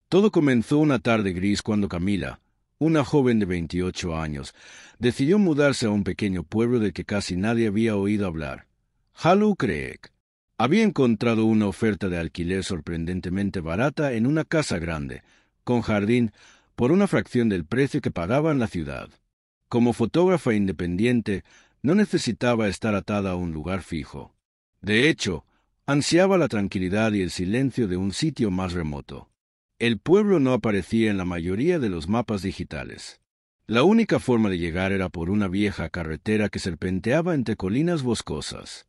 Todo comenzó una tarde gris cuando Camila, una joven de 28 años, decidió mudarse a un pequeño pueblo del que casi nadie había oído hablar, Hallow Creek. Había encontrado una oferta de alquiler sorprendentemente barata en una casa grande, con jardín, por una fracción del precio que pagaba en la ciudad. Como fotógrafa independiente, no necesitaba estar atada a un lugar fijo. De hecho, ansiaba la tranquilidad y el silencio de un sitio más remoto. El pueblo no aparecía en la mayoría de los mapas digitales. La única forma de llegar era por una vieja carretera que serpenteaba entre colinas boscosas.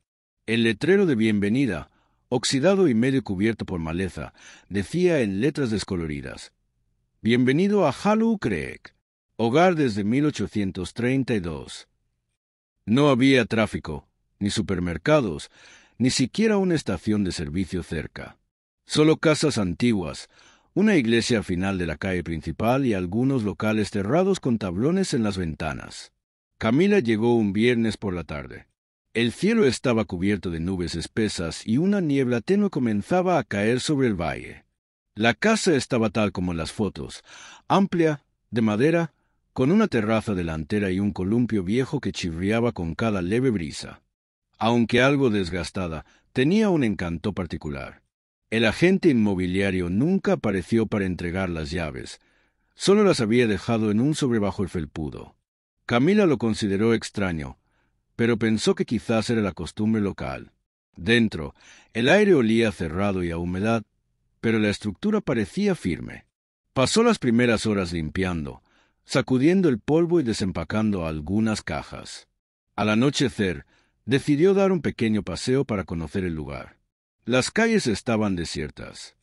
El letrero de bienvenida, oxidado y medio cubierto por maleza, decía en letras descoloridas: «Bienvenido a Hallow Creek, hogar desde 1832». No había tráfico, ni supermercados, ni siquiera una estación de servicio cerca. Solo casas antiguas, una iglesia al final de la calle principal y algunos locales cerrados con tablones en las ventanas. Camila llegó un viernes por la tarde. El cielo estaba cubierto de nubes espesas y una niebla tenue comenzaba a caer sobre el valle. La casa estaba tal como en las fotos, amplia, de madera, con una terraza delantera y un columpio viejo que chirriaba con cada leve brisa. Aunque algo desgastada, tenía un encanto particular. El agente inmobiliario nunca apareció para entregar las llaves. Solo las había dejado en un sobre bajo el felpudo. Camila lo consideró extraño, pero pensó que quizás era la costumbre local. Dentro, el aire olía cerrado y a humedad, pero la estructura parecía firme. Pasó las primeras horas limpiando, sacudiendo el polvo y desempacando algunas cajas. Al anochecer, decidió dar un pequeño paseo para conocer el lugar. Las calles estaban desiertas.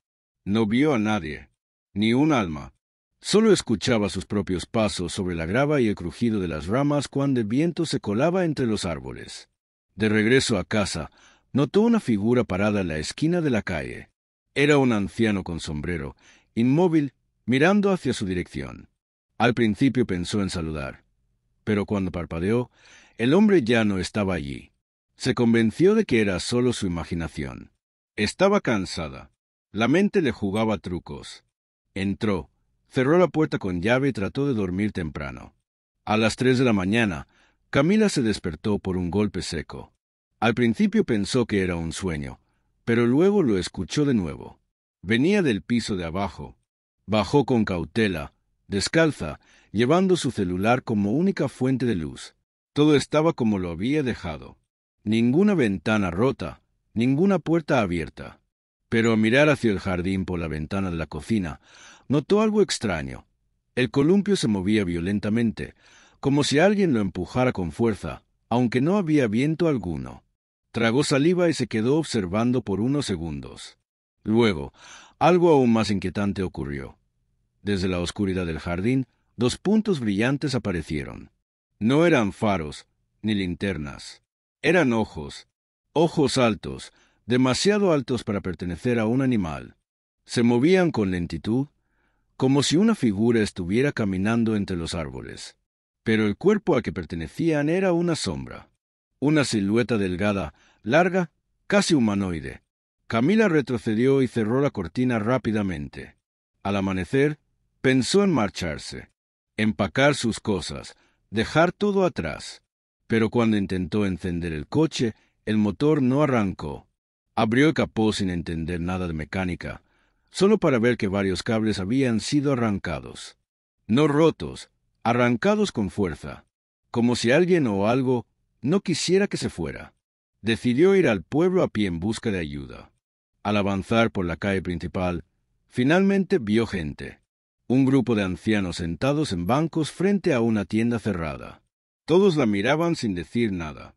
No vio a nadie, ni un alma. Solo escuchaba sus propios pasos sobre la grava y el crujido de las ramas cuando el viento se colaba entre los árboles. De regreso a casa, notó una figura parada en la esquina de la calle. Era un anciano con sombrero, inmóvil, mirando hacia su dirección. Al principio pensó en saludar, pero cuando parpadeó, el hombre ya no estaba allí. Se convenció de que era solo su imaginación. Estaba cansada. La mente le jugaba trucos. Entró, cerró la puerta con llave y trató de dormir temprano. A las 3 de la mañana, Camila se despertó por un golpe seco. Al principio pensó que era un sueño, pero luego lo escuchó de nuevo. Venía del piso de abajo. Bajó con cautela, descalza, llevando su celular como única fuente de luz. Todo estaba como lo había dejado. Ninguna ventana rota, ninguna puerta abierta. Pero al mirar hacia el jardín por la ventana de la cocina, notó algo extraño. El columpio se movía violentamente, como si alguien lo empujara con fuerza, aunque no había viento alguno. Tragó saliva y se quedó observando por unos segundos. Luego, algo aún más inquietante ocurrió. Desde la oscuridad del jardín, 2 puntos brillantes aparecieron. No eran faros, ni linternas. Eran ojos altos, demasiado altos para pertenecer a un animal. Se movían con lentitud, como si una figura estuviera caminando entre los árboles. Pero el cuerpo al que pertenecían era una sombra. Una silueta delgada, larga, casi humanoide. Camila retrocedió y cerró la cortina rápidamente. Al amanecer, pensó en marcharse, empacar sus cosas, dejar todo atrás. Pero cuando intentó encender el coche, el motor no arrancó. Abrió el capó sin entender nada de mecánica, solo para ver que varios cables habían sido arrancados. No rotos, arrancados con fuerza, como si alguien o algo no quisiera que se fuera. Decidió ir al pueblo a pie en busca de ayuda. Al avanzar por la calle principal, finalmente vio gente. Un grupo de ancianos sentados en bancos frente a una tienda cerrada. Todos la miraban sin decir nada.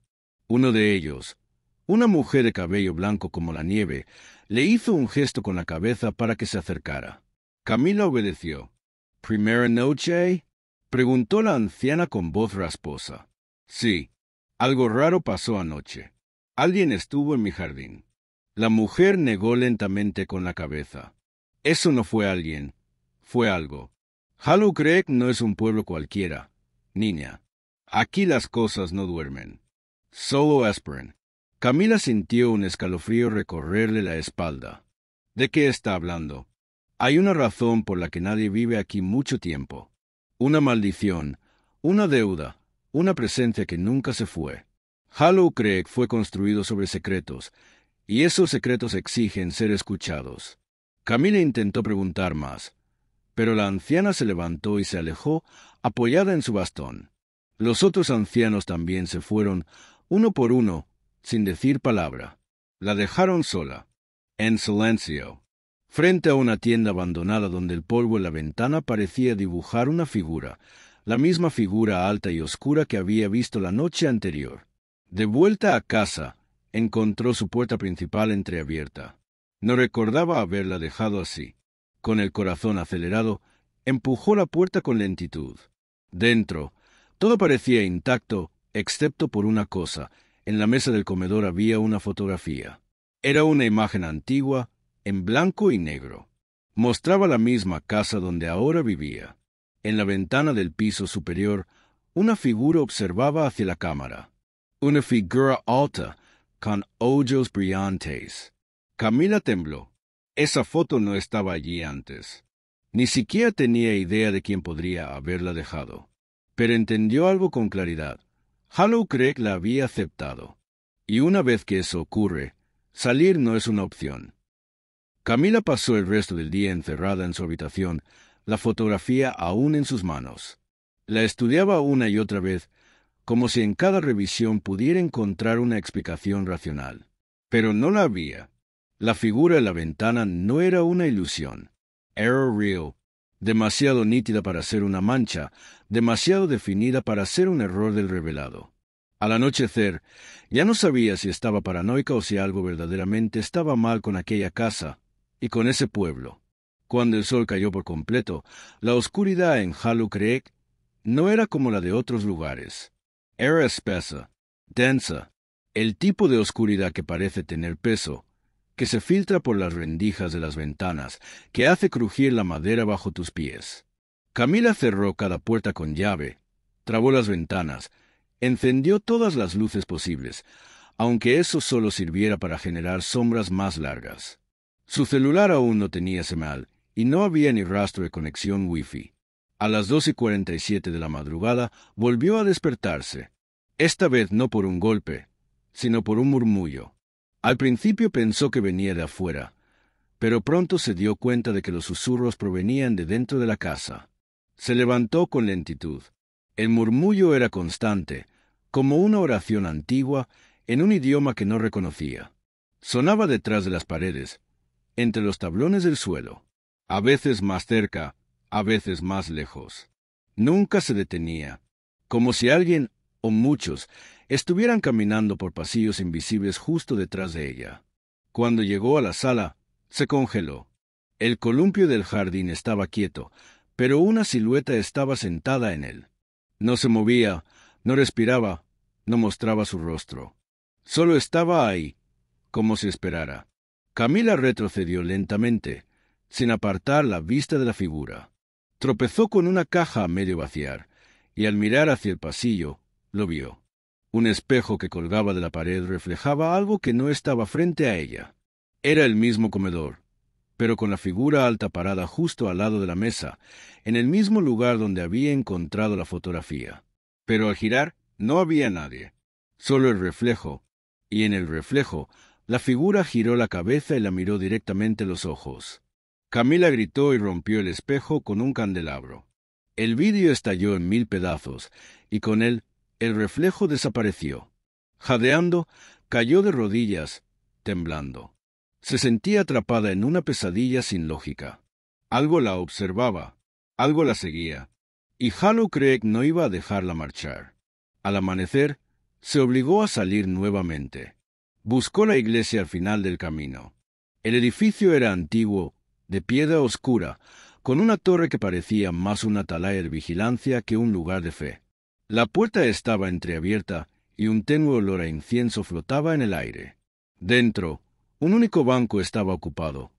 Uno de ellos, una mujer de cabello blanco como la nieve, le hizo un gesto con la cabeza para que se acercara. Camila obedeció. «¿Primera noche?», preguntó la anciana con voz rasposa. «Sí, algo raro pasó anoche. Alguien estuvo en mi jardín». La mujer negó lentamente con la cabeza. «Eso no fue alguien, fue algo. Hallow Creek no es un pueblo cualquiera, niña. Aquí las cosas no duermen. Solo esperen». Camila sintió un escalofrío recorrerle la espalda. «¿De qué está hablando?». Hay una razón por la que nadie vive aquí mucho tiempo. Una maldición, una deuda, una presencia que nunca se fue. Hollow Creek fue construido sobre secretos, y esos secretos exigen ser escuchados. Camila intentó preguntar más, pero la anciana se levantó y se alejó, apoyada en su bastón. Los otros ancianos también se fueron, uno por uno, sin decir palabra. La dejaron sola, en silencio, frente a una tienda abandonada donde el polvo en la ventana parecía dibujar una figura, la misma figura alta y oscura que había visto la noche anterior. De vuelta a casa, encontró su puerta principal entreabierta. No recordaba haberla dejado así. Con el corazón acelerado, empujó la puerta con lentitud. Dentro, todo parecía intacto, excepto por una cosa. En la mesa del comedor había una fotografía. Era una imagen antigua, en blanco y negro. Mostraba la misma casa donde ahora vivía. En la ventana del piso superior, una figura observaba hacia la cámara. Una figura alta, con ojos brillantes. Camila tembló. Esa foto no estaba allí antes. Ni siquiera tenía idea de quién podría haberla dejado. Pero entendió algo con claridad. Hollow Creek la había aceptado. Y una vez que eso ocurre, salir no es una opción. Camila pasó el resto del día encerrada en su habitación, la fotografía aún en sus manos. La estudiaba una y otra vez, como si en cada revisión pudiera encontrar una explicación racional. Pero no la había. La figura en la ventana no era una ilusión. Era real, demasiado nítida para ser una mancha, demasiado definida para ser un error del revelado. Al anochecer, ya no sabía si estaba paranoica o si algo verdaderamente estaba mal con aquella casa y con ese pueblo. Cuando el sol cayó por completo, la oscuridad en Hollow Creek no era como la de otros lugares. Era espesa, densa, el tipo de oscuridad que parece tener peso, que se filtra por las rendijas de las ventanas, que hace crujir la madera bajo tus pies. Camila cerró cada puerta con llave, trabó las ventanas, encendió todas las luces posibles, aunque eso solo sirviera para generar sombras más largas. Su celular aún no tenía señal, y no había ni rastro de conexión Wi-Fi. A las 2:47 de la madrugada volvió a despertarse, esta vez no por un golpe, sino por un murmullo. Al principio pensó que venía de afuera, pero pronto se dio cuenta de que los susurros provenían de dentro de la casa. Se levantó con lentitud. El murmullo era constante, como una oración antigua en un idioma que no reconocía. Sonaba detrás de las paredes, entre los tablones del suelo, a veces más cerca, a veces más lejos. Nunca se detenía, como si alguien, o muchos, estuvieran caminando por pasillos invisibles justo detrás de ella. Cuando llegó a la sala, se congeló. El columpio del jardín estaba quieto, pero una silueta estaba sentada en él. No se movía, no respiraba, no mostraba su rostro. Solo estaba ahí, como si esperara. Camila retrocedió lentamente, sin apartar la vista de la figura. Tropezó con una caja a medio vaciar, y al mirar hacia el pasillo, lo vio. Un espejo que colgaba de la pared reflejaba algo que no estaba frente a ella. Era el mismo comedor, pero con la figura alta parada justo al lado de la mesa, en el mismo lugar donde había encontrado la fotografía. Pero al girar, no había nadie, solo el reflejo, y en el reflejo, la figura giró la cabeza y la miró directamente a los ojos. Camila gritó y rompió el espejo con un candelabro. El vidrio estalló en 1000 pedazos, y con él, el reflejo desapareció. Jadeando, cayó de rodillas, temblando. Se sentía atrapada en una pesadilla sin lógica. Algo la observaba, algo la seguía, y Hollow Creek no iba a dejarla marchar. Al amanecer, se obligó a salir nuevamente. Buscó la iglesia al final del camino. El edificio era antiguo, de piedra oscura, con una torre que parecía más una atalaya de vigilancia que un lugar de fe. La puerta estaba entreabierta y un tenue olor a incienso flotaba en el aire. Dentro, un único banco estaba ocupado.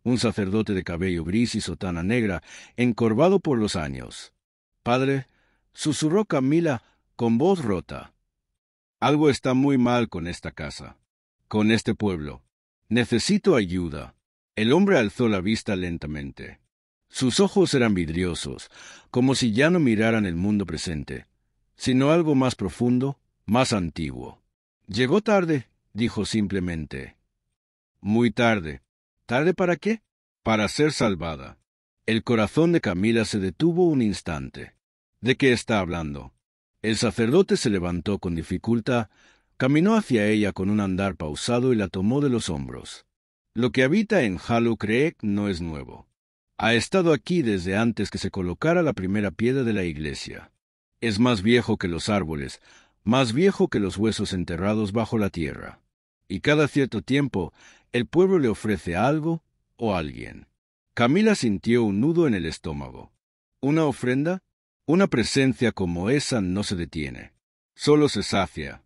Un sacerdote de cabello gris y sotana negra, encorvado por los años. «Padre», susurró Camila con voz rota. «Algo está muy mal con esta casa, con este pueblo. Necesito ayuda». El hombre alzó la vista lentamente. Sus ojos eran vidriosos, como si ya no miraran el mundo presente, sino algo más profundo, más antiguo. Llegó tarde, dijo simplemente. Muy tarde. ¿Tarde para qué? Para ser salvada. El corazón de Camila se detuvo un instante. ¿De qué está hablando? El sacerdote se levantó con dificultad, caminó hacia ella con un andar pausado y la tomó de los hombros. Lo que habita en Hallow Creek no es nuevo. Ha estado aquí desde antes que se colocara la primera piedra de la iglesia. Es más viejo que los árboles, más viejo que los huesos enterrados bajo la tierra. Y cada cierto tiempo, el pueblo le ofrece algo o alguien. Camila sintió un nudo en el estómago. ¿Una ofrenda? Una presencia como esa no se detiene. Solo se sacia.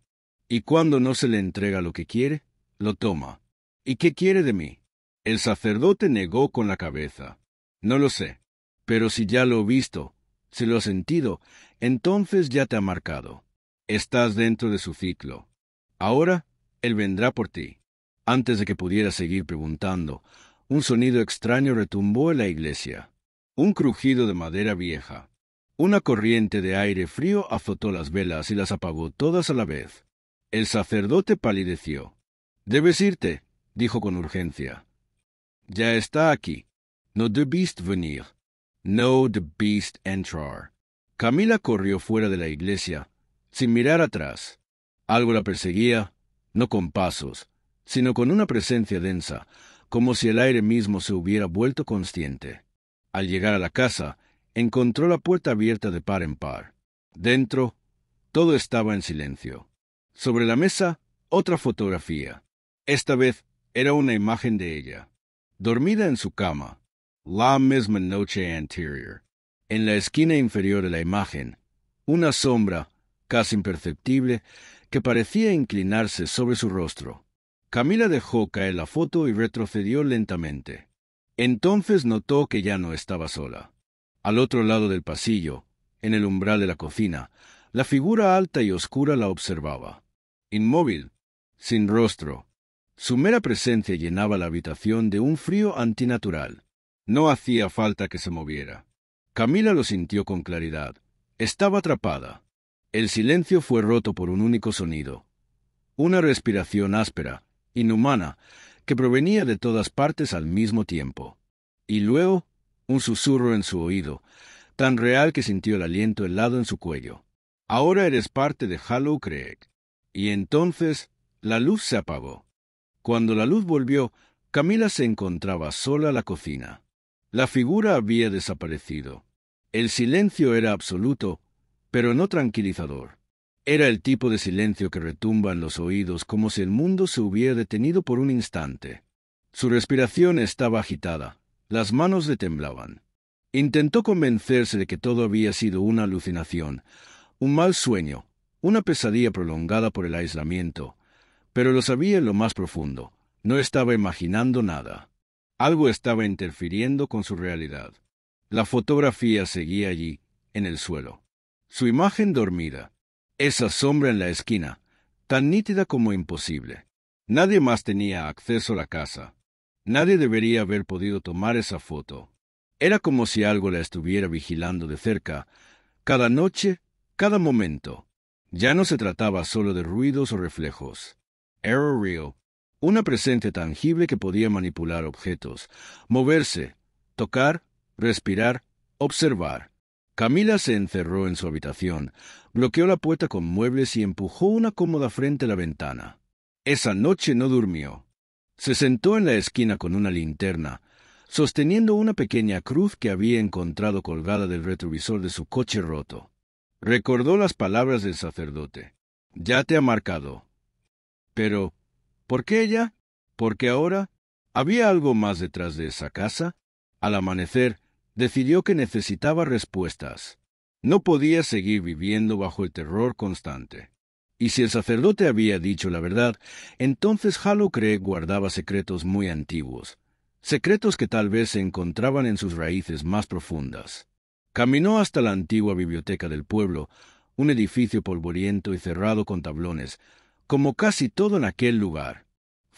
Y cuando no se le entrega lo que quiere, lo toma. ¿Y qué quiere de mí? El sacerdote negó con la cabeza. No lo sé. Pero si ya lo he visto, si lo has sentido, entonces ya te ha marcado. Estás dentro de su ciclo. Ahora, él vendrá por ti. Antes de que pudiera seguir preguntando, un sonido extraño retumbó en la iglesia. Un crujido de madera vieja. Una corriente de aire frío azotó las velas y las apagó todas a la vez. El sacerdote palideció. «Debes irte», dijo con urgencia. «Ya está aquí. No debiste venir. No debiste entrar». Camila corrió fuera de la iglesia, sin mirar atrás. Algo la perseguía, no con pasos, sino con una presencia densa, como si el aire mismo se hubiera vuelto consciente. Al llegar a la casa, encontró la puerta abierta de par en par. Dentro, todo estaba en silencio. Sobre la mesa, otra fotografía. Esta vez era una imagen de ella, dormida en su cama, la misma noche anterior. En la esquina inferior de la imagen, una sombra, casi imperceptible, que parecía inclinarse sobre su rostro. Camila dejó caer la foto y retrocedió lentamente. Entonces notó que ya no estaba sola. Al otro lado del pasillo, en el umbral de la cocina, la figura alta y oscura la observaba. Inmóvil, sin rostro. Su mera presencia llenaba la habitación de un frío antinatural. No hacía falta que se moviera. Camila lo sintió con claridad. Estaba atrapada. El silencio fue roto por un único sonido. Una respiración áspera, inhumana, que provenía de todas partes al mismo tiempo. Y luego, un susurro en su oído, tan real que sintió el aliento helado en su cuello. «Ahora eres parte de Hallow Creek». Y entonces, la luz se apagó. Cuando la luz volvió, Camila se encontraba sola en la cocina. La figura había desaparecido. El silencio era absoluto, pero no tranquilizador. Era el tipo de silencio que retumba en los oídos como si el mundo se hubiera detenido por un instante. Su respiración estaba agitada, las manos le temblaban. Intentó convencerse de que todo había sido una alucinación, un mal sueño, una pesadilla prolongada por el aislamiento, pero lo sabía en lo más profundo. No estaba imaginando nada. Algo estaba interfiriendo con su realidad. La fotografía seguía allí, en el suelo. Su imagen dormida. Esa sombra en la esquina, tan nítida como imposible. Nadie más tenía acceso a la casa. Nadie debería haber podido tomar esa foto. Era como si algo la estuviera vigilando de cerca, cada noche, cada momento. Ya no se trataba solo de ruidos o reflejos. Era real, una presencia tangible que podía manipular objetos, moverse, tocar, respirar, observar. Camila se encerró en su habitación, bloqueó la puerta con muebles y empujó una cómoda frente a la ventana. Esa noche no durmió. Se sentó en la esquina con una linterna, sosteniendo una pequeña cruz que había encontrado colgada del retrovisor de su coche roto. Recordó las palabras del sacerdote. «Ya te ha marcado». Pero, ¿por qué ella? ¿Por qué ahora? ¿Había algo más detrás de esa casa? Al amanecer, decidió que necesitaba respuestas. No podía seguir viviendo bajo el terror constante. Y si el sacerdote había dicho la verdad, entonces Hallow Creek guardaba secretos muy antiguos, secretos que tal vez se encontraban en sus raíces más profundas. Caminó hasta la antigua biblioteca del pueblo, un edificio polvoriento y cerrado con tablones, como casi todo en aquel lugar.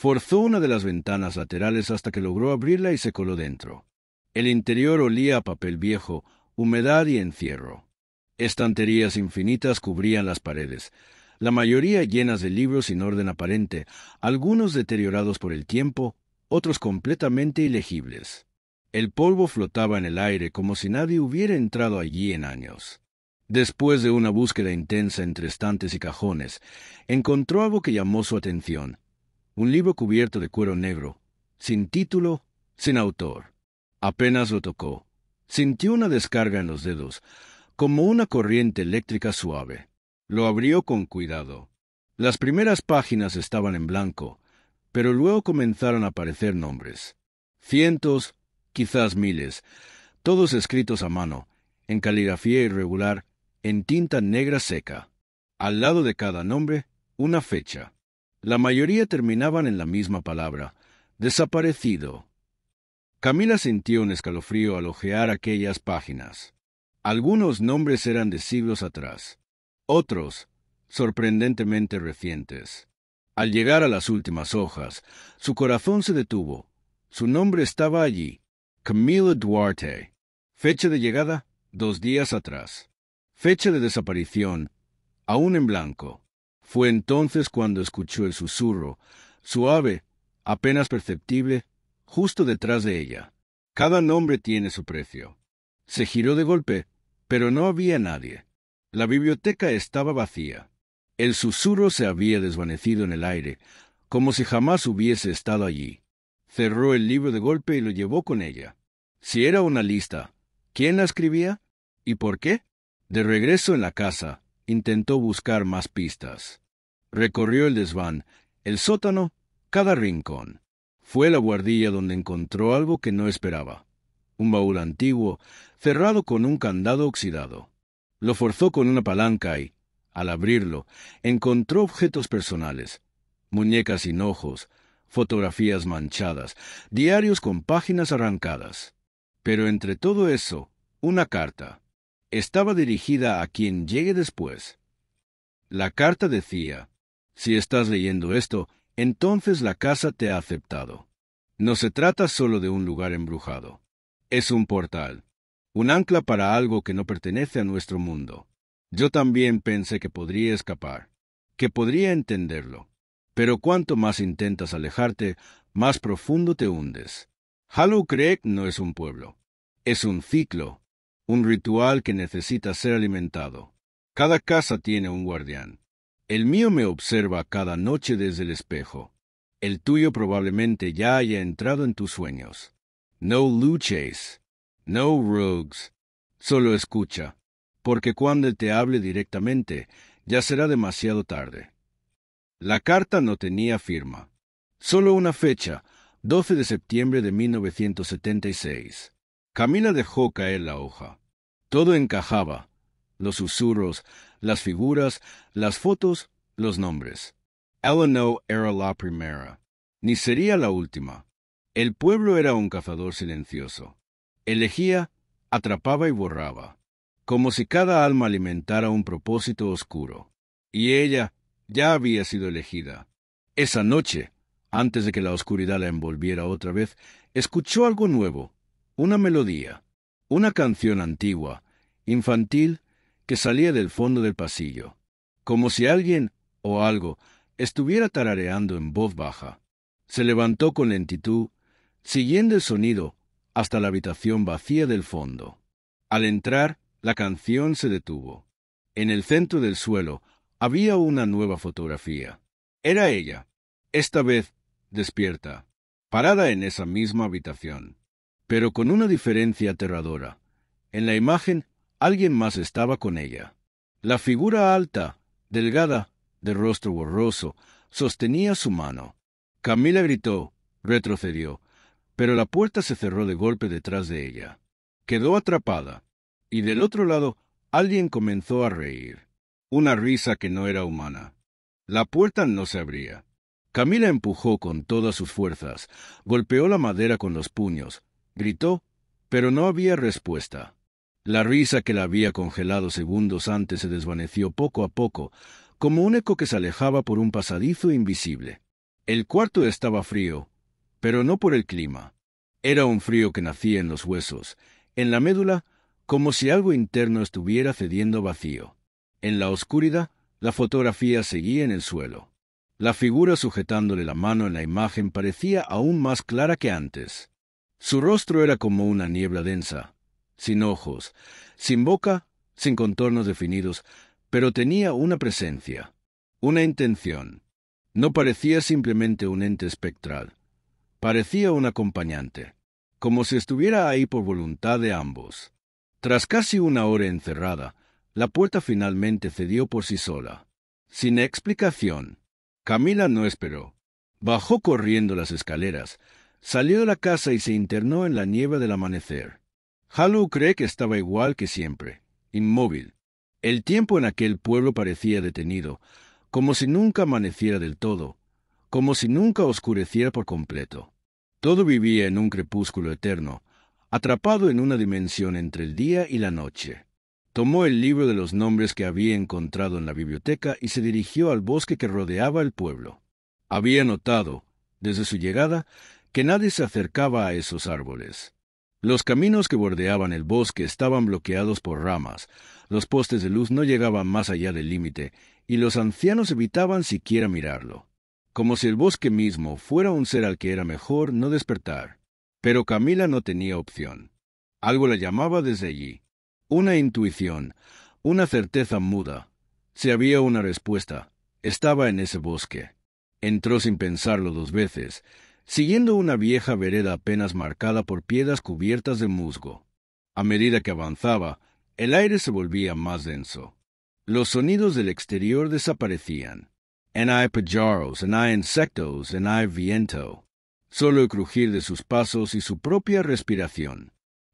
Forzó una de las ventanas laterales hasta que logró abrirla y se coló dentro. El interior olía a papel viejo, humedad y encierro. Estanterías infinitas cubrían las paredes, la mayoría llenas de libros sin orden aparente, algunos deteriorados por el tiempo, otros completamente ilegibles. El polvo flotaba en el aire como si nadie hubiera entrado allí en años. Después de una búsqueda intensa entre estantes y cajones, encontró algo que llamó su atención. Un libro cubierto de cuero negro, sin título, sin autor. Apenas lo tocó. Sintió una descarga en los dedos, como una corriente eléctrica suave. Lo abrió con cuidado. Las primeras páginas estaban en blanco, pero luego comenzaron a aparecer nombres. Cientos, quizás miles, todos escritos a mano, en caligrafía irregular, en tinta negra seca. Al lado de cada nombre, una fecha. La mayoría terminaban en la misma palabra: desaparecido. Camila sintió un escalofrío al hojear aquellas páginas. Algunos nombres eran de siglos atrás, otros, sorprendentemente recientes. Al llegar a las últimas hojas, su corazón se detuvo. Su nombre estaba allí: Camila Duarte. Fecha de llegada: 2 días atrás. Fecha de desaparición: aún en blanco. Fue entonces cuando escuchó el susurro, suave, apenas perceptible, justo detrás de ella. Cada nombre tiene su precio. Se giró de golpe, pero no había nadie. La biblioteca estaba vacía. El susurro se había desvanecido en el aire, como si jamás hubiese estado allí. Cerró el libro de golpe y lo llevó con ella. Si era una lista, ¿quién la escribía? ¿Y por qué? De regreso en la casa, intentó buscar más pistas. Recorrió el desván, el sótano, cada rincón. Fue a la buhardilla donde encontró algo que no esperaba: un baúl antiguo, cerrado con un candado oxidado. Lo forzó con una palanca y, al abrirlo, encontró objetos personales: muñecas sin ojos, fotografías manchadas, diarios con páginas arrancadas. Pero entre todo eso, una carta. Estaba dirigida a quien llegue después. La carta decía: si estás leyendo esto, entonces la casa te ha aceptado. No se trata solo de un lugar embrujado. Es un portal, un ancla para algo que no pertenece a nuestro mundo. Yo también pensé que podría escapar, que podría entenderlo. Pero cuanto más intentas alejarte, más profundo te hundes. Hollow Creek no es un pueblo. Es un ciclo, un ritual que necesita ser alimentado. Cada casa tiene un guardián. El mío me observa cada noche desde el espejo. El tuyo probablemente ya haya entrado en tus sueños. No luches, no rogues. Solo escucha, porque cuando él te hable directamente, ya será demasiado tarde. La carta no tenía firma. Solo una fecha: 12 de septiembre de 1976. Camila dejó caer la hoja. Todo encajaba: los susurros, las figuras, las fotos, los nombres. Ella no era la primera, ni sería la última. El pueblo era un cazador silencioso. Elegía, atrapaba y borraba, como si cada alma alimentara un propósito oscuro. Y ella ya había sido elegida. Esa noche, antes de que la oscuridad la envolviera otra vez, escuchó algo nuevo: una melodía, una canción antigua, infantil, que salía del fondo del pasillo, como si alguien o algo estuviera tarareando en voz baja. Se levantó con lentitud, siguiendo el sonido hasta la habitación vacía del fondo. Al entrar, la canción se detuvo. En el centro del suelo había una nueva fotografía. Era ella, esta vez despierta, parada en esa misma habitación, pero con una diferencia aterradora. En la imagen, alguien más estaba con ella. La figura alta, delgada, de rostro borroso, sostenía su mano. Camila gritó, retrocedió, pero la puerta se cerró de golpe detrás de ella. Quedó atrapada, y del otro lado alguien comenzó a reír. Una risa que no era humana. La puerta no se abría. Camila empujó con todas sus fuerzas, golpeó la madera con los puños, gritó, pero no había respuesta. La risa que la había congelado segundos antes se desvaneció poco a poco, como un eco que se alejaba por un pasadizo invisible. El cuarto estaba frío, pero no por el clima. Era un frío que nacía en los huesos, en la médula, como si algo interno estuviera cediendo vacío. En la oscuridad, la fotografía seguía en el suelo. La figura sujetándole la mano en la imagen parecía aún más clara que antes. Su rostro era como una niebla densa, sin ojos, sin boca, sin contornos definidos, pero tenía una presencia, una intención. No parecía simplemente un ente espectral. Parecía un acompañante, como si estuviera ahí por voluntad de ambos. Tras casi una hora encerrada, la puerta finalmente cedió por sí sola. Sin explicación, Camila no esperó. Bajó corriendo las escaleras, salió de la casa y se internó en la nieve del amanecer. Halu cree que estaba igual que siempre, inmóvil. El tiempo en aquel pueblo parecía detenido, como si nunca amaneciera del todo, como si nunca oscureciera por completo. Todo vivía en un crepúsculo eterno, atrapado en una dimensión entre el día y la noche. Tomó el libro de los nombres que había encontrado en la biblioteca y se dirigió al bosque que rodeaba el pueblo. Había notado, desde su llegada, que nadie se acercaba a esos árboles. Los caminos que bordeaban el bosque estaban bloqueados por ramas, los postes de luz no llegaban más allá del límite, y los ancianos evitaban siquiera mirarlo, como si el bosque mismo fuera un ser al que era mejor no despertar. Pero Camila no tenía opción. Algo la llamaba desde allí. Una intuición, una certeza muda. Si había una respuesta, estaba en ese bosque. Entró sin pensarlo 2 veces, siguiendo una vieja vereda apenas marcada por piedras cubiertas de musgo. A medida que avanzaba, el aire se volvía más denso. Los sonidos del exterior desaparecían. No hay pájaros, no hay insectos, no hay viento. Solo el crujir de sus pasos y su propia respiración.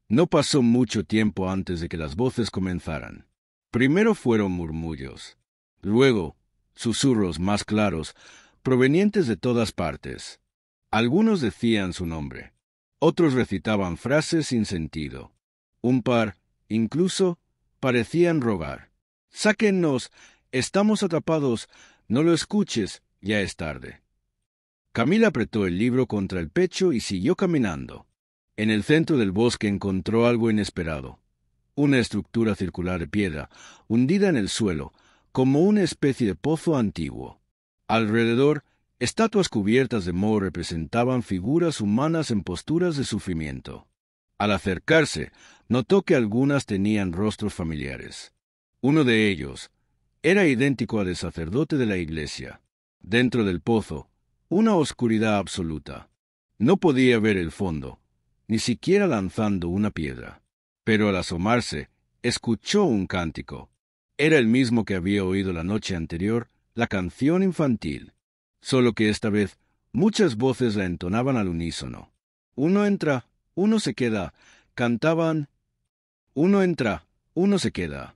No pasó mucho tiempo antes de que las voces comenzaran. Primero fueron murmullos, luego susurros más claros, provenientes de todas partes. Algunos decían su nombre, otros recitaban frases sin sentido. Un par, incluso, parecían rogar. «Sáquennos, estamos atrapados, no lo escuches, ya es tarde». Camila apretó el libro contra el pecho y siguió caminando. En el centro del bosque encontró algo inesperado. Una estructura circular de piedra, hundida en el suelo, como una especie de pozo antiguo. Alrededor, estatuas cubiertas de moho representaban figuras humanas en posturas de sufrimiento. Al acercarse, notó que algunas tenían rostros familiares. Uno de ellos era idéntico al sacerdote de la iglesia. Dentro del pozo, una oscuridad absoluta. No podía ver el fondo, ni siquiera lanzando una piedra. Pero al asomarse, escuchó un cántico. Era el mismo que había oído la noche anterior, la canción infantil. Solo que esta vez, muchas voces la entonaban al unísono. Uno entra, uno se queda, cantaban. Uno entra, uno se queda.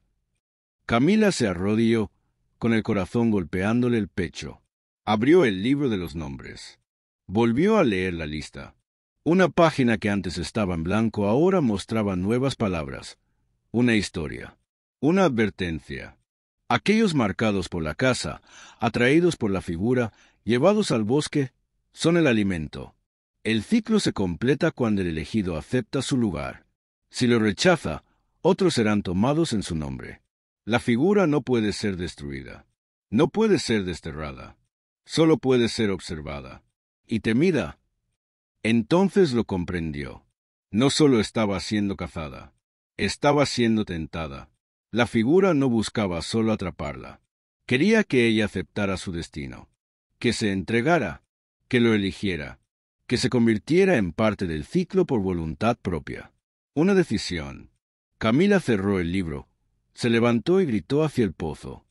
Camila se arrodilló, con el corazón golpeándole el pecho. Abrió el libro de los nombres. Volvió a leer la lista. Una página que antes estaba en blanco ahora mostraba nuevas palabras. Una historia. Una advertencia. Aquellos marcados por la caza, atraídos por la figura, llevados al bosque, son el alimento. El ciclo se completa cuando el elegido acepta su lugar. Si lo rechaza, otros serán tomados en su nombre. La figura no puede ser destruida. No puede ser desterrada. Solo puede ser observada y temida. Entonces lo comprendió. No solo estaba siendo cazada, estaba siendo tentada. La figura no buscaba solo atraparla. Quería que ella aceptara su destino, que se entregara, que lo eligiera, que se convirtiera en parte del ciclo por voluntad propia. Una decisión. Camila cerró el libro, se levantó y gritó hacia el pozo.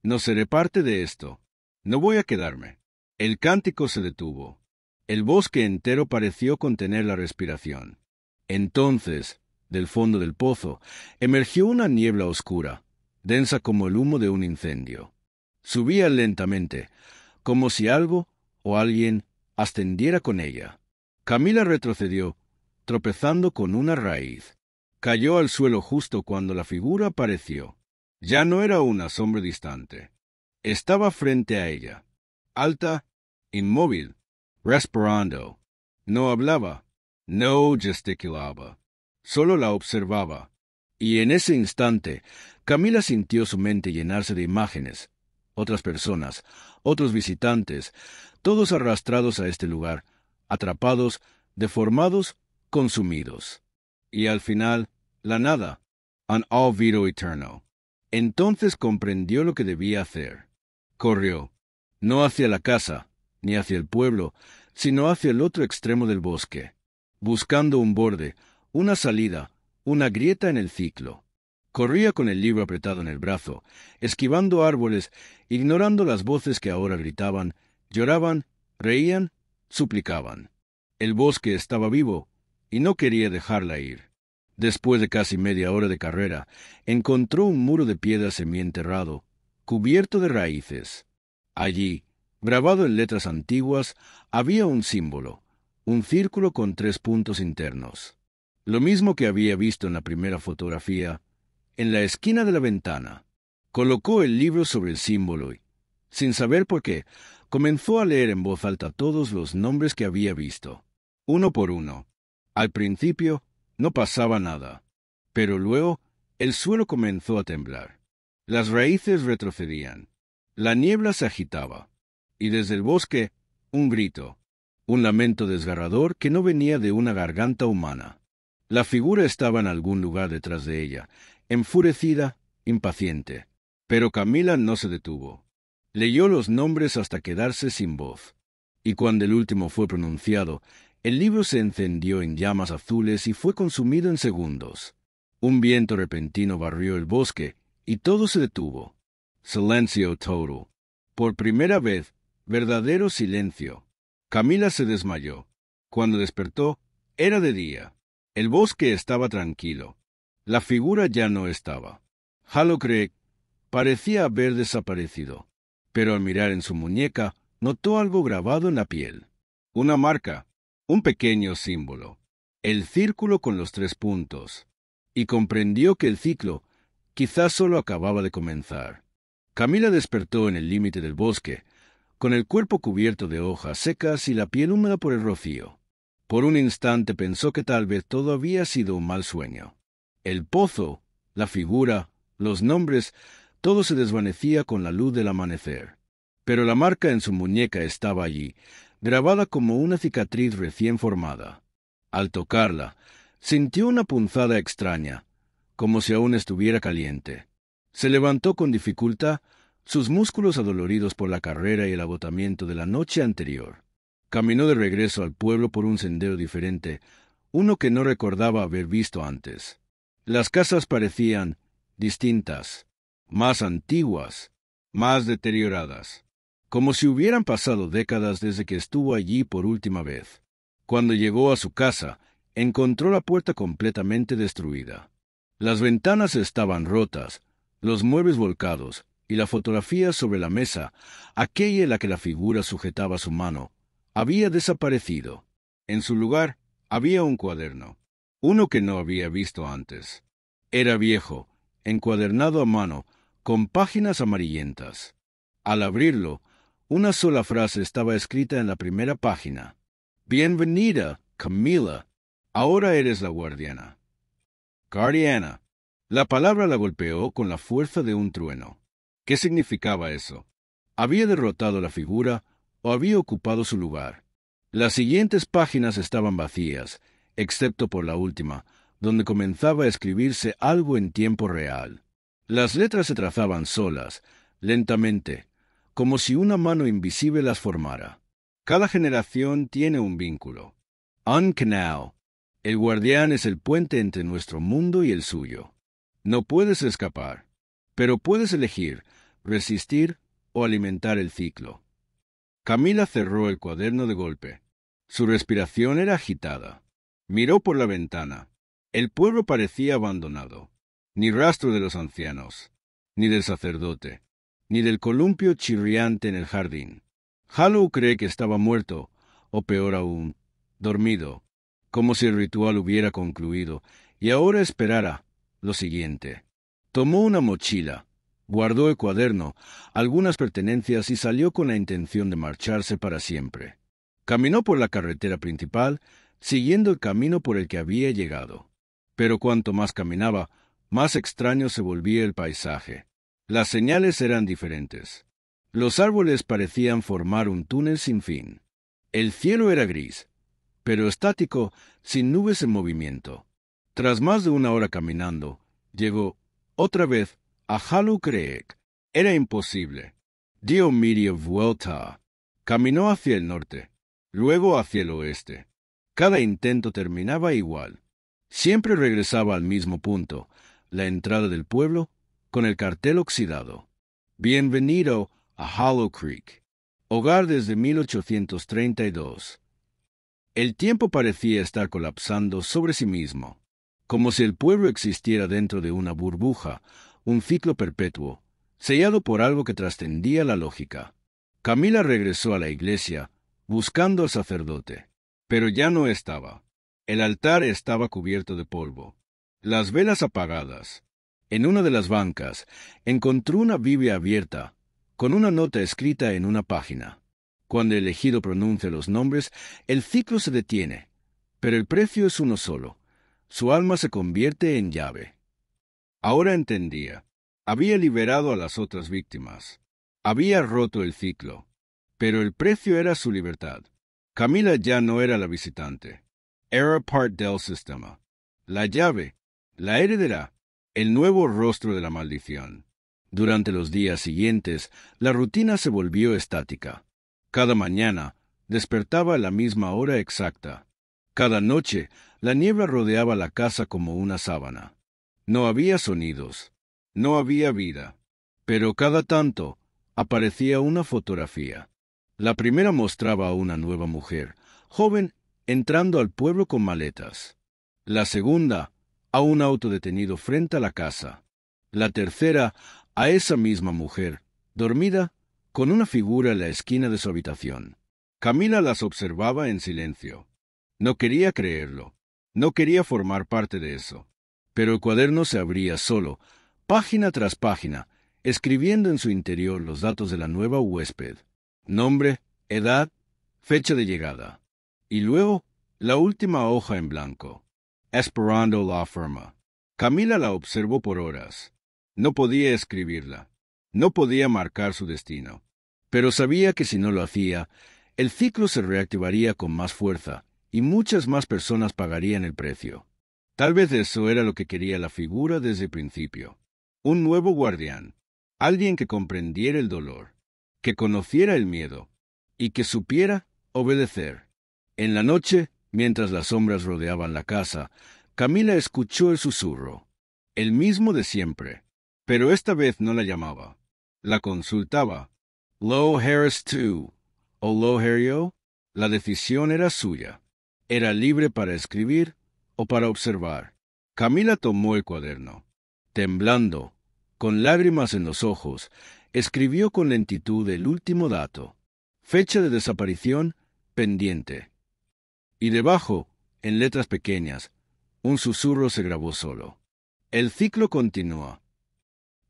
«No seré parte de esto. No voy a quedarme». El cántico se detuvo. El bosque entero pareció contener la respiración. Entonces, del fondo del pozo, emergió una niebla oscura, densa como el humo de un incendio. Subía lentamente, como si algo o alguien ascendiera con ella. Camila retrocedió, tropezando con una raíz. Cayó al suelo justo cuando la figura apareció. Ya no era una sombra distante. Estaba frente a ella, alta, inmóvil, respirando. No hablaba, no gesticulaba, solo la observaba. Y en ese instante, Camila sintió su mente llenarse de imágenes, otras personas, otros visitantes, todos arrastrados a este lugar, atrapados, deformados, consumidos. Y al final, la nada, un olvido eterno. Entonces comprendió lo que debía hacer. Corrió, no hacia la casa, ni hacia el pueblo, sino hacia el otro extremo del bosque, buscando un borde, una salida, una grieta en el ciclo. Corría con el libro apretado en el brazo, esquivando árboles, ignorando las voces que ahora gritaban, lloraban, reían, suplicaban. El bosque estaba vivo, y no quería dejarla ir. Después de casi media hora de carrera, encontró un muro de piedra semienterrado, cubierto de raíces. Allí, grabado en letras antiguas, había un símbolo, un círculo con 3 puntos internos. Lo mismo que había visto en la primera fotografía, en la esquina de la ventana. Colocó el libro sobre el símbolo y, sin saber por qué, comenzó a leer en voz alta todos los nombres que había visto, uno por uno. Al principio, no pasaba nada, pero luego el suelo comenzó a temblar. Las raíces retrocedían. La niebla se agitaba, y desde el bosque, un grito, un lamento desgarrador que no venía de una garganta humana. La figura estaba en algún lugar detrás de ella, enfurecida, impaciente. Pero Camila no se detuvo. Leyó los nombres hasta quedarse sin voz. Y cuando el último fue pronunciado, el libro se encendió en llamas azules y fue consumido en segundos. Un viento repentino barrió el bosque, y todo se detuvo. Silencio total. Por primera vez, verdadero silencio. Camila se desmayó. Cuando despertó, era de día. El bosque estaba tranquilo. La figura ya no estaba. Halo Craig parecía haber desaparecido, pero al mirar en su muñeca, notó algo grabado en la piel. Una marca, un pequeño símbolo, el círculo con los 3 puntos, y comprendió que el ciclo quizás solo acababa de comenzar. Camila despertó en el límite del bosque, con el cuerpo cubierto de hojas secas y la piel húmeda por el rocío. Por un instante pensó que tal vez todo había sido un mal sueño. El pozo, la figura, los nombres, todo se desvanecía con la luz del amanecer. Pero la marca en su muñeca estaba allí, grabada como una cicatriz recién formada. Al tocarla, sintió una punzada extraña, como si aún estuviera caliente. Se levantó con dificultad, sus músculos adoloridos por la carrera y el agotamiento de la noche anterior. Caminó de regreso al pueblo por un sendero diferente, uno que no recordaba haber visto antes. Las casas parecían distintas, más antiguas, más deterioradas, como si hubieran pasado décadas desde que estuvo allí por última vez. Cuando llegó a su casa, encontró la puerta completamente destruida. Las ventanas estaban rotas, los muebles volcados, y la fotografía sobre la mesa, aquella en la que la figura sujetaba su mano, había desaparecido. En su lugar había un cuaderno, uno que no había visto antes. Era viejo, encuadernado a mano, con páginas amarillentas. Al abrirlo, una sola frase estaba escrita en la primera página. Bienvenida, Camila. Ahora eres la guardiana. Guardiana. La palabra la golpeó con la fuerza de un trueno. ¿Qué significaba eso? ¿Había derrotado la figura o había ocupado su lugar? Las siguientes páginas estaban vacías, excepto por la última, donde comenzaba a escribirse algo en tiempo real. Las letras se trazaban solas, lentamente, como si una mano invisible las formara. Cada generación tiene un vínculo. Un canal. El guardián es el puente entre nuestro mundo y el suyo. No puedes escapar, pero puedes elegir, resistir o alimentar el ciclo. Camila cerró el cuaderno de golpe. Su respiración era agitada. Miró por la ventana. El pueblo parecía abandonado. Ni rastro de los ancianos, ni del sacerdote, ni del columpio chirriante en el jardín. Halo cree que estaba muerto, o peor aún, dormido, como si el ritual hubiera concluido, y ahora esperara lo siguiente. Tomó una mochila, Guardó el cuaderno, algunas pertenencias y salió con la intención de marcharse para siempre. Caminó por la carretera principal, siguiendo el camino por el que había llegado. Pero cuanto más caminaba, más extraño se volvía el paisaje. Las señales eran diferentes. Los árboles parecían formar un túnel sin fin. El cielo era gris, pero estático, sin nubes en movimiento. Tras más de una hora caminando, llegó, otra vez, a Hallow Creek. Era imposible. Dio media vuelta. Caminó hacia el norte, luego hacia el oeste. Cada intento terminaba igual. Siempre regresaba al mismo punto, la entrada del pueblo, con el cartel oxidado. Bienvenido a Hallow Creek. Hogar desde 1832. El tiempo parecía estar colapsando sobre sí mismo, como si el pueblo existiera dentro de una burbuja, un ciclo perpetuo, sellado por algo que trascendía la lógica. Camila regresó a la iglesia, buscando al sacerdote, pero ya no estaba. El altar estaba cubierto de polvo, las velas apagadas. En una de las bancas encontró una Biblia abierta, con una nota escrita en una página. Cuando el elegido pronuncia los nombres, el ciclo se detiene, pero el precio es uno solo. Su alma se convierte en llave. Ahora entendía. Había liberado a las otras víctimas. Había roto el ciclo, pero el precio era su libertad. Camila ya no era la visitante. Era parte del sistema. La llave, la heredera, el nuevo rostro de la maldición. Durante los días siguientes, la rutina se volvió estática. Cada mañana, despertaba a la misma hora exacta. Cada noche, la niebla rodeaba la casa como una sábana. No había sonidos, no había vida, pero cada tanto aparecía una fotografía. La primera mostraba a una nueva mujer, joven, entrando al pueblo con maletas. La segunda, a un auto detenido frente a la casa. La tercera, a esa misma mujer, dormida, con una figura en la esquina de su habitación. Camila las observaba en silencio. No quería creerlo. No quería formar parte de eso. Pero el cuaderno se abría solo, página tras página, escribiendo en su interior los datos de la nueva huésped. Nombre, edad, fecha de llegada. Y luego, la última hoja en blanco. Esperando la firma. Camila la observó por horas. No podía escribirla. No podía marcar su destino. Pero sabía que si no lo hacía, el ciclo se reactivaría con más fuerza, y muchas más personas pagarían el precio. Tal vez eso era lo que quería la figura desde el principio. Un nuevo guardián. Alguien que comprendiera el dolor, que conociera el miedo, y que supiera obedecer. En la noche, mientras las sombras rodeaban la casa, Camila escuchó el susurro. El mismo de siempre. Pero esta vez no la llamaba. La consultaba. ¿Lo Harris tú? ¿O lo Harry? La decisión era suya. Era libre para escribir o para observar. Camila tomó el cuaderno. Temblando, con lágrimas en los ojos, escribió con lentitud el último dato. Fecha de desaparición, pendiente. Y debajo, en letras pequeñas, un susurro se grabó solo. El ciclo continúa.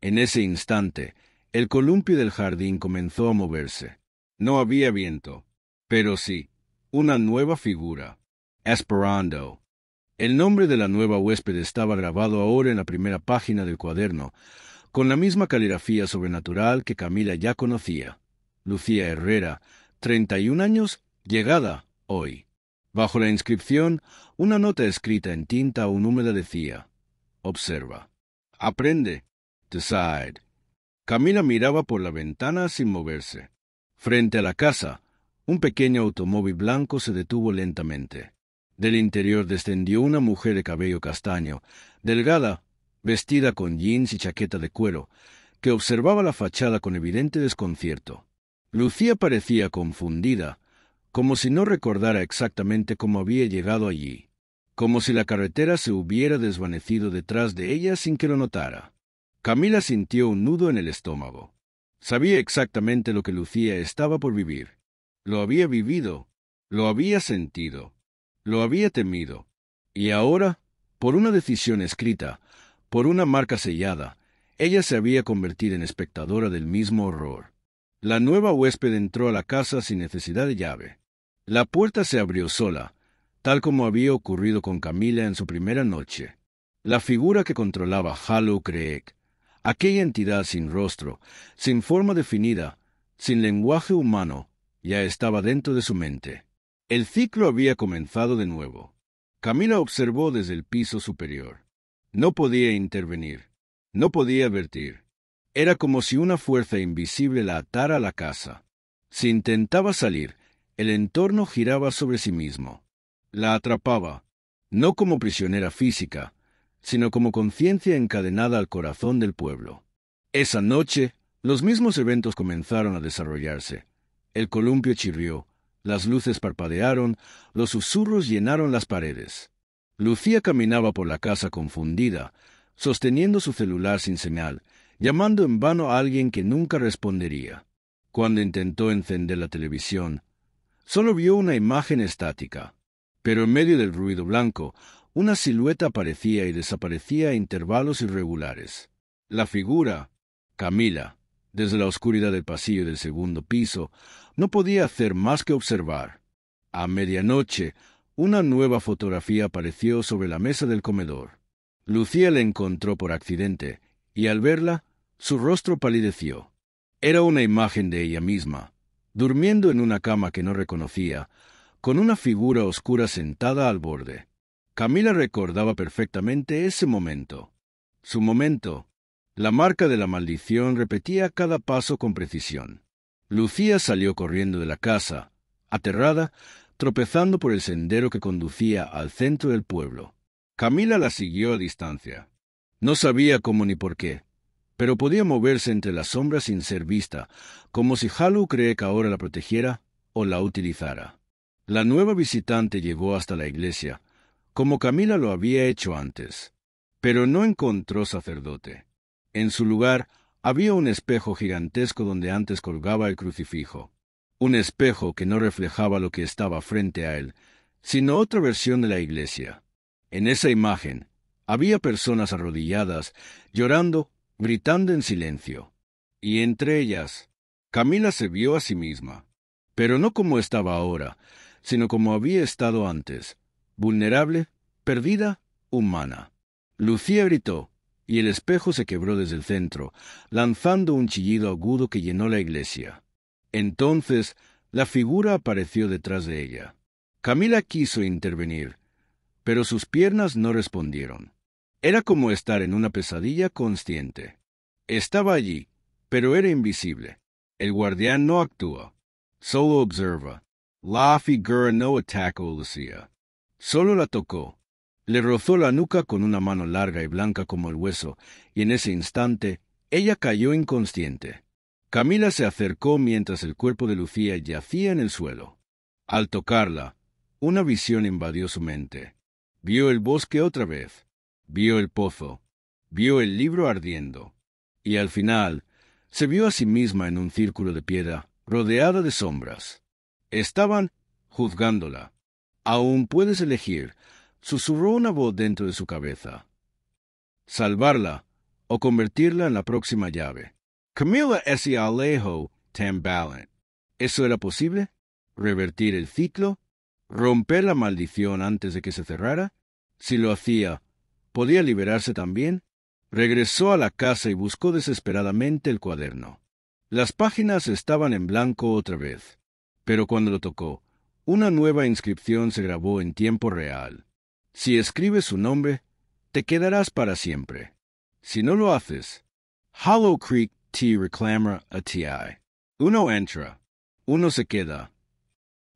En ese instante, el columpio del jardín comenzó a moverse. No había viento, pero sí, una nueva figura. Esperando. El nombre de la nueva huésped estaba grabado ahora en la primera página del cuaderno, con la misma caligrafía sobrenatural que Camila ya conocía. Lucía Herrera, 31 años, llegada hoy. Bajo la inscripción, una nota escrita en tinta aún húmeda decía: observa. Aprende. Decide. Camila miraba por la ventana sin moverse. Frente a la casa, un pequeño automóvil blanco se detuvo lentamente. Del interior descendió una mujer de cabello castaño, delgada, vestida con jeans y chaqueta de cuero, que observaba la fachada con evidente desconcierto. Lucía parecía confundida, como si no recordara exactamente cómo había llegado allí, como si la carretera se hubiera desvanecido detrás de ella sin que lo notara. Camila sintió un nudo en el estómago. Sabía exactamente lo que Lucía estaba por vivir. Lo había vivido, lo había sentido, lo había temido. Y ahora, por una decisión escrita, por una marca sellada, ella se había convertido en espectadora del mismo horror. La nueva huésped entró a la casa sin necesidad de llave. La puerta se abrió sola, tal como había ocurrido con Camila en su primera noche. La figura que controlaba Hallou Creek, aquella entidad sin rostro, sin forma definida, sin lenguaje humano, ya estaba dentro de su mente. El ciclo había comenzado de nuevo. Camila observó desde el piso superior. No podía intervenir. No podía advertir. Era como si una fuerza invisible la atara a la casa. Si intentaba salir, el entorno giraba sobre sí mismo. La atrapaba, no como prisionera física, sino como conciencia encadenada al corazón del pueblo. Esa noche, los mismos eventos comenzaron a desarrollarse. El columpio chirrió, las luces parpadearon, los susurros llenaron las paredes. Lucía caminaba por la casa confundida, sosteniendo su celular sin señal, llamando en vano a alguien que nunca respondería. Cuando intentó encender la televisión, solo vio una imagen estática, pero en medio del ruido blanco, una silueta aparecía y desaparecía a intervalos irregulares. La figura, Camila, desde la oscuridad del pasillo del segundo piso, no podía hacer más que observar. A medianoche, una nueva fotografía apareció sobre la mesa del comedor. Lucía la encontró por accidente, y al verla, su rostro palideció. Era una imagen de ella misma, durmiendo en una cama que no reconocía, con una figura oscura sentada al borde. Camila recordaba perfectamente ese momento. Su momento. La marca de la maldición repetía cada paso con precisión. Lucía salió corriendo de la casa, aterrada, tropezando por el sendero que conducía al centro del pueblo. Camila la siguió a distancia. No sabía cómo ni por qué, pero podía moverse entre las sombras sin ser vista, como si Hallou Creek ahora la protegiera o la utilizara. La nueva visitante llegó hasta la iglesia, como Camila lo había hecho antes, pero no encontró sacerdote. En su lugar había un espejo gigantesco donde antes colgaba el crucifijo. Un espejo que no reflejaba lo que estaba frente a él, sino otra versión de la iglesia. En esa imagen había personas arrodilladas, llorando, gritando en silencio. Y entre ellas, Camila se vio a sí misma, pero no como estaba ahora, sino como había estado antes, vulnerable, perdida, humana. Lucía gritó, y el espejo se quebró desde el centro, lanzando un chillido agudo que llenó la iglesia. Entonces, la figura apareció detrás de ella. Camila quiso intervenir, pero sus piernas no respondieron. Era como estar en una pesadilla consciente. Estaba allí, pero era invisible. El guardián no actúa, solo observa. La figura no atacó a Lucía. Solo la tocó. Le rozó la nuca con una mano larga y blanca como el hueso, y en ese instante ella cayó inconsciente. Camila se acercó mientras el cuerpo de Lucía yacía en el suelo. Al tocarla, una visión invadió su mente. Vio el bosque otra vez, vio el pozo, vio el libro ardiendo, y al final se vio a sí misma en un círculo de piedra rodeada de sombras. Estaban juzgándola. Aún puedes elegir, susurró una voz dentro de su cabeza. Salvarla o convertirla en la próxima llave. Camila ese alejo tambalent. ¿Eso era posible? ¿Revertir el ciclo? ¿Romper la maldición antes de que se cerrara? Si lo hacía, ¿podía liberarse también? Regresó a la casa y buscó desesperadamente el cuaderno. Las páginas estaban en blanco otra vez, pero cuando lo tocó, una nueva inscripción se grabó en tiempo real. Si escribes su nombre, te quedarás para siempre. Si no lo haces, Hallou Creek te reclama a ti. Uno entra, uno se queda.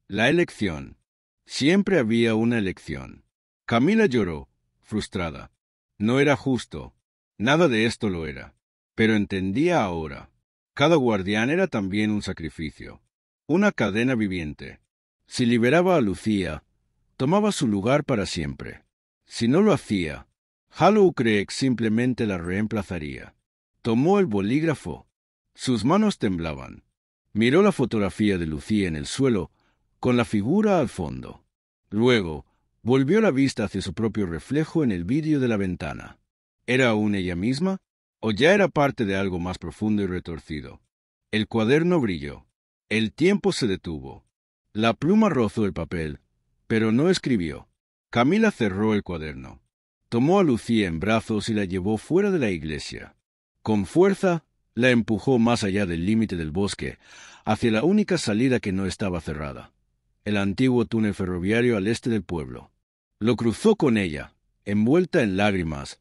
La elección. Siempre había una elección. Camila lloró, frustrada. No era justo. Nada de esto lo era. Pero entendía ahora. Cada guardián era también un sacrificio. Una cadena viviente. Si liberaba a Lucía, tomaba su lugar para siempre. Si no lo hacía, Hallou Creek simplemente la reemplazaría. Tomó el bolígrafo. Sus manos temblaban. Miró la fotografía de Lucía en el suelo, con la figura al fondo. Luego, volvió la vista hacia su propio reflejo en el vidrio de la ventana. ¿Era aún ella misma? ¿O ya era parte de algo más profundo y retorcido? El cuaderno brilló. El tiempo se detuvo. La pluma rozó el papel, pero no escribió. Camila cerró el cuaderno. Tomó a Lucía en brazos y la llevó fuera de la iglesia. Con fuerza, la empujó más allá del límite del bosque, hacia la única salida que no estaba cerrada, el antiguo túnel ferroviario al este del pueblo. Lo cruzó con ella, envuelta en lágrimas,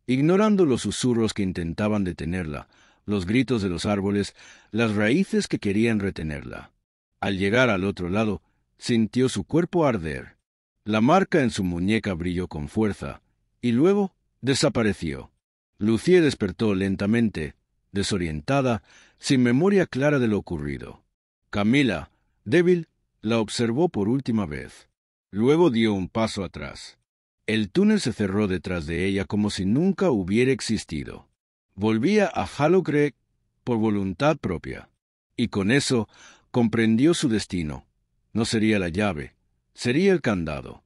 ignorando los susurros que intentaban detenerla, los gritos de los árboles, las raíces que querían retenerla. Al llegar al otro lado, sintió su cuerpo arder. La marca en su muñeca brilló con fuerza, y luego desapareció. Lucía despertó lentamente, desorientada, sin memoria clara de lo ocurrido. Camila, débil, la observó por última vez. Luego dio un paso atrás. El túnel se cerró detrás de ella como si nunca hubiera existido. Volvía a Hollow Creek por voluntad propia. Y con eso comprendió su destino. No sería la llave, sería el candado.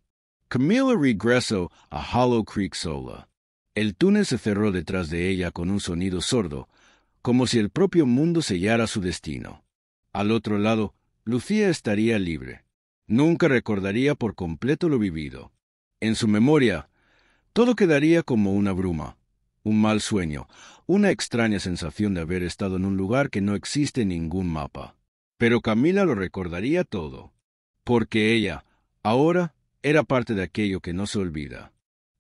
Camila regresó a Hollow Creek sola. El túnel se cerró detrás de ella con un sonido sordo, como si el propio mundo sellara su destino. Al otro lado, Lucía estaría libre. Nunca recordaría por completo lo vivido. En su memoria, todo quedaría como una bruma, un mal sueño, una extraña sensación de haber estado en un lugar que no existe en ningún mapa. Pero Camila lo recordaría todo, porque ella, ahora, era parte de aquello que no se olvida.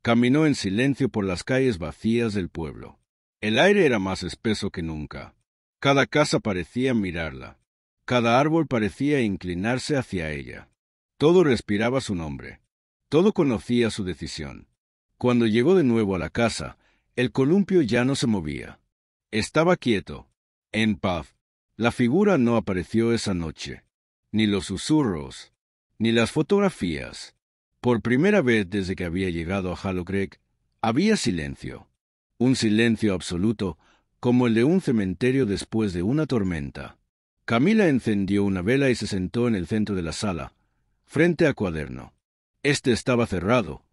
Caminó en silencio por las calles vacías del pueblo. El aire era más espeso que nunca. Cada casa parecía mirarla. Cada árbol parecía inclinarse hacia ella. Todo respiraba su nombre. Todo conocía su decisión. Cuando llegó de nuevo a la casa, el columpio ya no se movía. Estaba quieto, en paz. La figura no apareció esa noche. Ni los susurros, ni las fotografías. Por primera vez desde que había llegado a Hollow Creek, había silencio. Un silencio absoluto, como el de un cementerio después de una tormenta. Camila encendió una vela y se sentó en el centro de la sala, frente al cuaderno. Este estaba cerrado,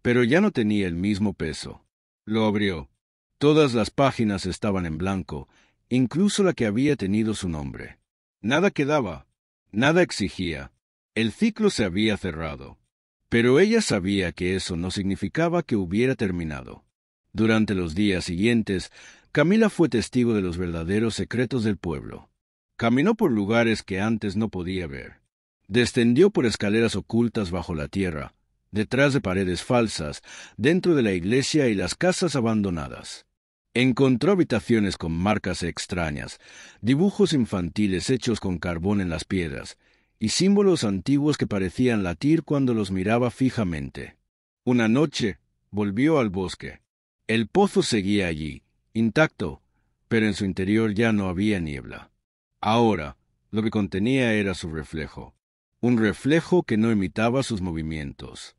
pero ya no tenía el mismo peso. Lo abrió. Todas las páginas estaban en blanco, incluso la que había tenido su nombre. Nada quedaba, nada exigía. El ciclo se había cerrado. Pero ella sabía que eso no significaba que hubiera terminado. Durante los días siguientes, Camila fue testigo de los verdaderos secretos del pueblo. Caminó por lugares que antes no podía ver. Descendió por escaleras ocultas bajo la tierra, detrás de paredes falsas, dentro de la iglesia y las casas abandonadas. Encontró habitaciones con marcas extrañas, dibujos infantiles hechos con carbón en las piedras, y símbolos antiguos que parecían latir cuando los miraba fijamente. Una noche volvió al bosque. El pozo seguía allí, intacto, pero en su interior ya no había niebla. Ahora, lo que contenía era su reflejo, un reflejo que no imitaba sus movimientos,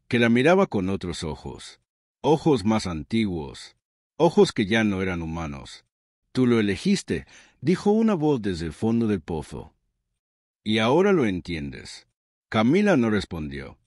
que la miraba con otros ojos, ojos más antiguos, ojos que ya no eran humanos. «Tú lo elegiste», dijo una voz desde el fondo del pozo. «Y ahora lo entiendes». Camila no respondió.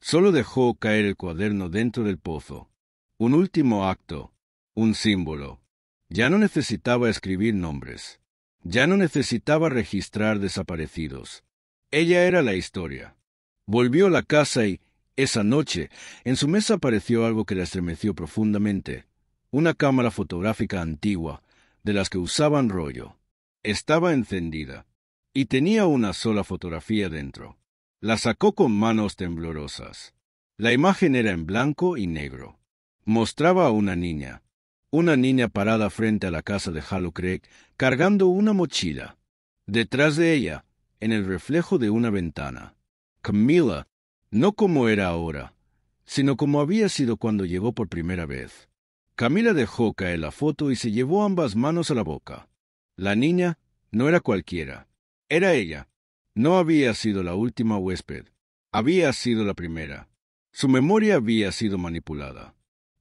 Solo dejó caer el cuaderno dentro del pozo. Un último acto, un símbolo. Ya no necesitaba escribir nombres. Ya no necesitaba registrar desaparecidos. Ella era la historia. Volvió a la casa y, esa noche, en su mesa apareció algo que la estremeció profundamente. Una cámara fotográfica antigua, de las que usaban rollo. Estaba encendida, y tenía una sola fotografía dentro. La sacó con manos temblorosas. La imagen era en blanco y negro. Mostraba a una niña parada frente a la casa de Hollow Creek, cargando una mochila. Detrás de ella, en el reflejo de una ventana, Camila, no como era ahora, sino como había sido cuando llegó por primera vez. Camila dejó caer la foto y se llevó ambas manos a la boca. La niña no era cualquiera. Era ella. No había sido la última huésped. Había sido la primera. Su memoria había sido manipulada.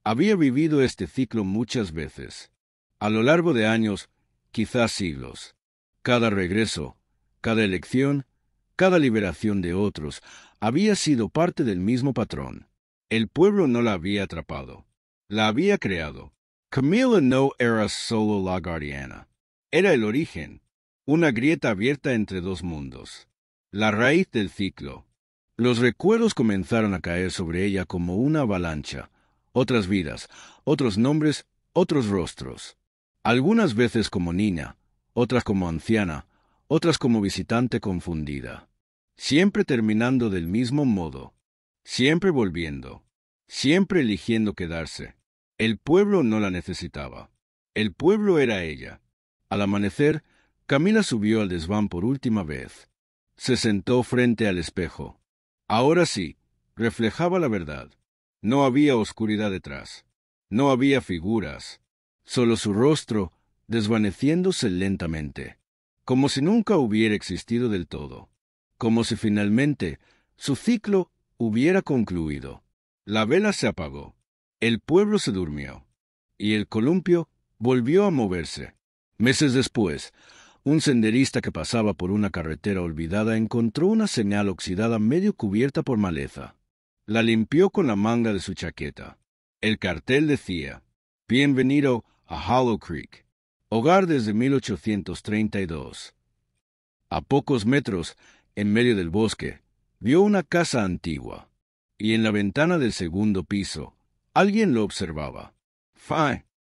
Había vivido este ciclo muchas veces. A lo largo de años, quizás siglos. Cada regreso, cada elección, cada liberación de otros, había sido parte del mismo patrón. El pueblo no la había atrapado. La había creado. Camila no era solo la guardiana. Era el origen, una grieta abierta entre dos mundos, la raíz del ciclo. Los recuerdos comenzaron a caer sobre ella como una avalancha, otras vidas, otros nombres, otros rostros. Algunas veces como niña, otras como anciana, otras como visitante confundida. Siempre terminando del mismo modo, siempre volviendo, siempre eligiendo quedarse. El pueblo no la necesitaba. El pueblo era ella. Al amanecer, Camila subió al desván por última vez. Se sentó frente al espejo. Ahora sí, reflejaba la verdad. No había oscuridad detrás. No había figuras. Solo su rostro desvaneciéndose lentamente, como si nunca hubiera existido del todo, como si finalmente su ciclo hubiera concluido. La vela se apagó, el pueblo se durmió, y el columpio volvió a moverse. Meses después, un senderista que pasaba por una carretera olvidada encontró una señal oxidada medio cubierta por maleza. La limpió con la manga de su chaqueta. El cartel decía: «Bienvenido a Hollow Creek, hogar desde 1832». A pocos metros, en medio del bosque, vio una casa antigua, y en la ventana del segundo piso, alguien lo observaba. «Fine,